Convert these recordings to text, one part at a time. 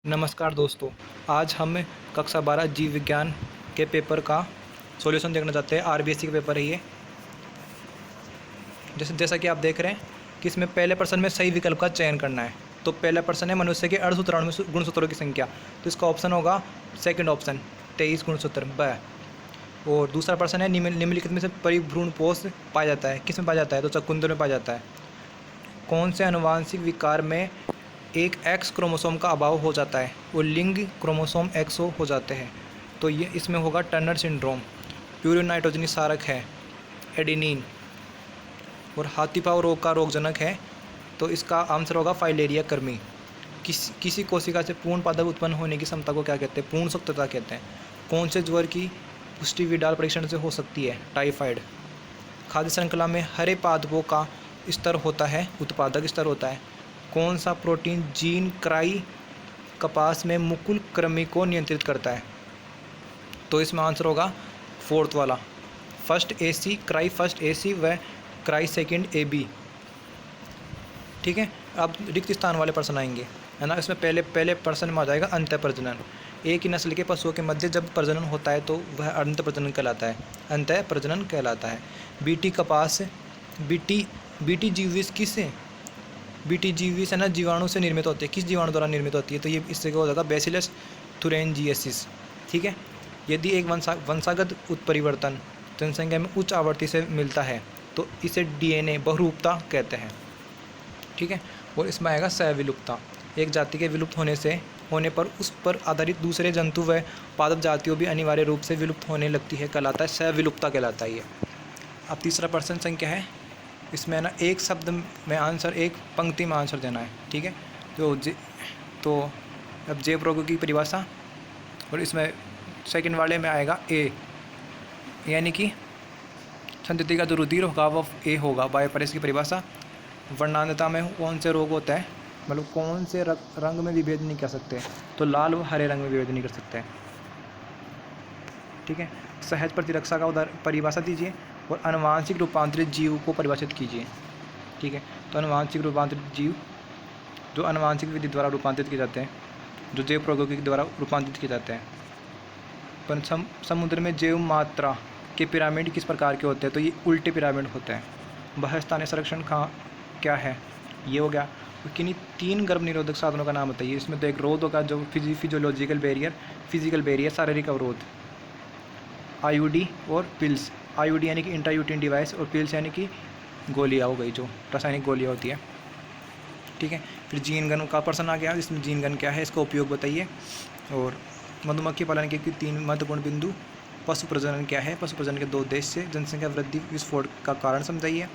नमस्कार दोस्तों। आज हम कक्षा 12 जीव विज्ञान के पेपर का सॉल्यूशन देखना चाहते हैं। आरबीएससी का पेपर है ये। जैसा कि आप देख रहे हैं कि इसमें पहले प्रश्न में सही विकल्प का चयन करना है। तो पहला प्रश्न है मनुष्य के अर्धसूत्राणु गुणसूत्रों की संख्या। तो इसका ऑप्शन होगा सेकंड ऑप्शन 23 गुणसूत्र ब। और दूसरा प्रश्न है निम्नलिखित में से परिभ्रूण पोष पाया जाता है। किस में पाया जाता है? तो चकुंदर में पाया जाता है। कौन से आनुवांशिक विकार में एक एक्स क्रोमोसोम का अभाव हो जाता है और लिंग क्रोमोसोम एक्सो हो जाते हैं? तो ये इसमें होगा टर्नर सिंड्रोम। प्यूरिन नाइट्रोजनी सारक है एडेनिन। और हाथी पाँव रोग का रोगजनक है, तो इसका आंसर होगा फाइलेरिया कर्मी। किसी कोशिका से पूर्ण पादप उत्पन्न होने की क्षमता को क्या कहते हैं? पूर्ण सुक्तता कहते हैं। कौन से ज्वर की पुष्टि विडाल परीक्षण से हो सकती है? टाइफाइड। खाद्य श्रृंखला में हरे पादपों का स्तर होता है, उत्पादक स्तर होता है। कौन सा प्रोटीन जीन क्राई कपास में मुकुल कृमि को नियंत्रित करता है? तो इसमें आंसर होगा फोर्थ वाला, first AC, cry first AC व क्राई सेकंड AB। ठीक है। अब रिक्त स्थान वाले प्रश्न आएंगे, है ना। इसमें पहले प्रश्न में आ जाएगा अंतः प्रजनन। एक ही नस्ल के पशुओं के मध्य जब प्रजनन होता है तो वह अंतः प्रजनन कहलाता है, अंतः प्रजनन कहलाता है। बीटी कपास बीटी जीविस किससे? बीटी जीविस है ना, जीवाणु से निर्मित होती है। किस जीवाणु द्वारा निर्मित होती है? तो ये इससे क्या हो जाएगा? बैसिलस थुरिनजिएसिस। ठीक है। यदि एक वंशागत उत्परिवर्तन जनसंख्या में उच्च आवृत्ति से मिलता है तो इसे DNA बहुरूपता कहते हैं। ठीक है। और इसमें आएगा सहविलुप्तता। एक जाति के विलुप्त होने पर उस पर आधारित दूसरे जंतु व पादप जातियों भी अनिवार्य रूप से विलुप्त होने लगती है, कहलाता है सहविलुप्तता कहलाता है ये। अब तीसरा प्रश्न संख्या है, इसमें ना एक शब्द में आंसर, एक पंक्ति में आंसर देना है। ठीक है। तो अब जैव प्रौद्योगिकी की परिभाषा, और इसमें सेकंड वाले में आएगा ए, यानी कि संतति का जो रुधिर होगा वो ए होगा। बायोपरेस की परिभाषा, वर्णांधता में कौन से रोग होता है, मतलब कौन से रंग में विभेद नहीं कर सकते? तो लाल व हरे रंग में विभेद नहीं कर सकते। ठीक है। सहज प्रतिरक्षा का परिभाषा दीजिए और आनुवांशिक रूपांतरित जीव को परिभाषित कीजिए। ठीक है। तो आनुवांशिक रूपांतरित जीव जो आनुवांशिक विधि द्वारा रूपांतरित किए जाते हैं, जो जैव प्रौद्योगिकी द्वारा रूपांतरित किए जाते हैं। पर समुद्र में जैव मात्रा के पिरामिड किस प्रकार के होते हैं? तो ये उल्टे पिरामिड होते हैं। बहुस्थानीय संरक्षण क्या है? ये हो गया। तो किन्हीं 3 गर्भ निरोधक साधनों का नाम बताइए। इसमें तो एक रोध होगा जो फिजियोलॉजिकल बैरियर, शारीरिक अवरोध, IUD और पिल्स। IUD यानी कि इंट्रायूटिन डिवाइस, और पिल्स यानी कि गोलियाँ हो गई, जो रासायनिक गोलियाँ होती है। ठीक है। फिर जीन गन का प्रश्न आ गया, इसमें जीन गन क्या है, इसका उपयोग बताइए। और मधुमक्खी पालन के 3 महत्वपूर्ण बिंदु। पशु प्रजनन क्या है, पशु प्रजनन के 2 उद्देश्य, जनसंख्या वृद्धि विस्फोट का कारण समझाइए।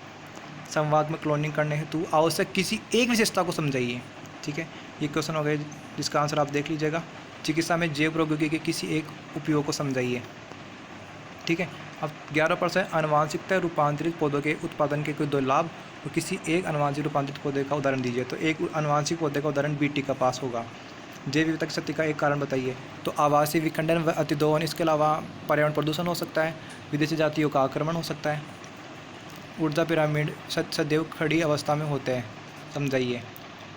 संवाद में क्लोनिंग करने हेतु आवश्यक किसी एक विशेषता को समझाइए। ठीक है। ये क्वेश्चन हो गए जिसका आंसर आप देख लीजिएगा। चिकित्सा में जैव प्रौद्योगिकी के किसी एक उपयोग को समझाइए। ठीक है। अब 11% आनुवांशिकता रूपांतरित पौधों के उत्पादन के कोई 2 लाभ और किसी एक आनुवांशिक रूपांतरित पौधे का उदाहरण दीजिए। तो एक आनुवांशिक पौधे का उदाहरण बीटी कपास होगा। जैव विविधता की क्षति का एक कारण बताइए। तो आवासीय विखंडन व अतिदोहन, इसके अलावा पर्यावरण प्रदूषण हो सकता है, विदेशी जातियों का आक्रमण हो सकता है। ऊर्जा पिरामिड सदैव खड़ी अवस्था में होते हैं, समझाइए।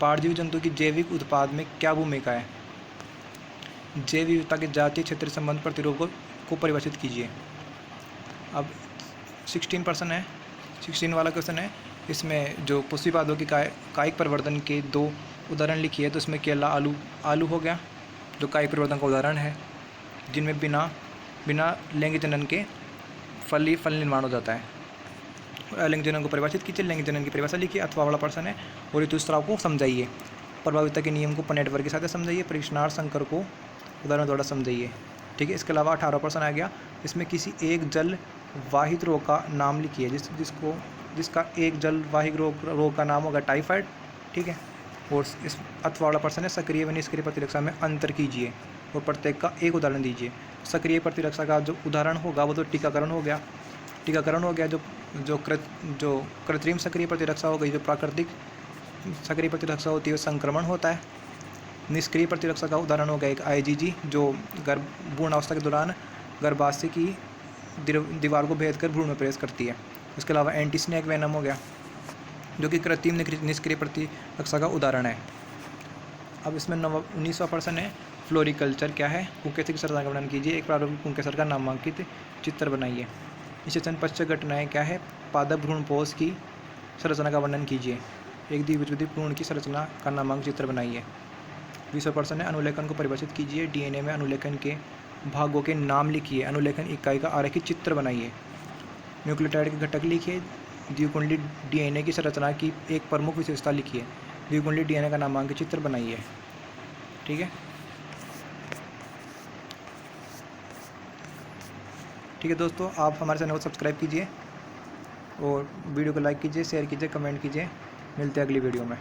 पारजीवी जंतु की जैविक उत्पाद में क्या भूमिका है? जैव विविधता के जातीय क्षेत्र संबंध प्रतिरूप को परिभाषित कीजिए। अब 16% है, 16 वाला क्वेश्चन है। इसमें जो पुष्पिपादों की कायिक परिवर्तन के 2 उदाहरण लिखिए। तो इसमें केला, आलू हो गया, जो कायिक परिवर्तन का उदाहरण है, जिनमें बिना लैंगिक जनन के फल निर्माण हो जाता है। लैंगिक जनन को परिभाषित कीजिए, लैंगिक जनन की परिभाषा लिखिए। अथवा वाला प्रश्न है, और ऋतुस्राव को समझाइए। प्रभाविता के नियम को नेटवर्क के साथ समझाइए। परीक्षणार्थ संकर को उदाहरण द्वारा समझाइए। ठीक है। इसके अलावा 18% आ गया। इसमें किसी एक जल वाहित रोग का नाम लिखिए, जिसका एक जल वाहित रोग का नाम होगा टाइफाइड। ठीक है। और इस अथवा वाला प्रश्न है, सक्रिय व निष्क्रिय प्रतिरक्षा में अंतर कीजिए और प्रत्येक का एक उदाहरण दीजिए। सक्रिय प्रतिरक्षा का जो उदाहरण होगा वो तो टीकाकरण हो गया। जो कृत्रिम सक्रिय प्रतिरक्षा हो गई। जो प्राकृतिक सक्रिय प्रतिरक्षा होती है वो संक्रमण होता है। निष्क्रिय प्रतिरक्षा का उदाहरण हो गया एक IgG, जो भ्रूणावस्था के दौरान गर्भाशय की दीवार को भेद कर भ्रूण में प्रवेश करती है। इसके अलावा एंटी स्नेक वेनम हो गया, जो कि कृत्रिम निष्क्रिय प्रतिरक्षा का उदाहरण है। अब इसमें 19वां प्रश्न है, फ्लोरिकल्चर क्या है? पुंकेसर की संरचना का वर्णन कीजिए। एक प्रारंभिक पुंकेसर का नामांकित चित्र बनाइए। निषेचन पश्चात घटनाएं क्या है? पादप भ्रूणपोष की संरचना का वर्णन कीजिए। एक द्विभुज भ्रूण की संरचना का नामांकित चित्र बनाइए। 20वां प्रश्न है, अनुलेखन को परिभाषित कीजिए। डीएनए में अनुलेखन के भागों के नाम लिखिए। अनुलेखन इकाई का आरेखित चित्र बनाइए। न्यूक्लियोटाइड के घटक लिखिए। द्विकुंडली डीएनए की संरचना की एक प्रमुख विशेषता लिखिए। द्विकुंडली डीएनए का नामांकित चित्र बनाइए। ठीक है, ठीक है दोस्तों, आप हमारे चैनल को सब्सक्राइब कीजिए और वीडियो को लाइक कीजिए, शेयर कीजिए, कमेंट कीजिए। मिलते हैं अगली वीडियो में।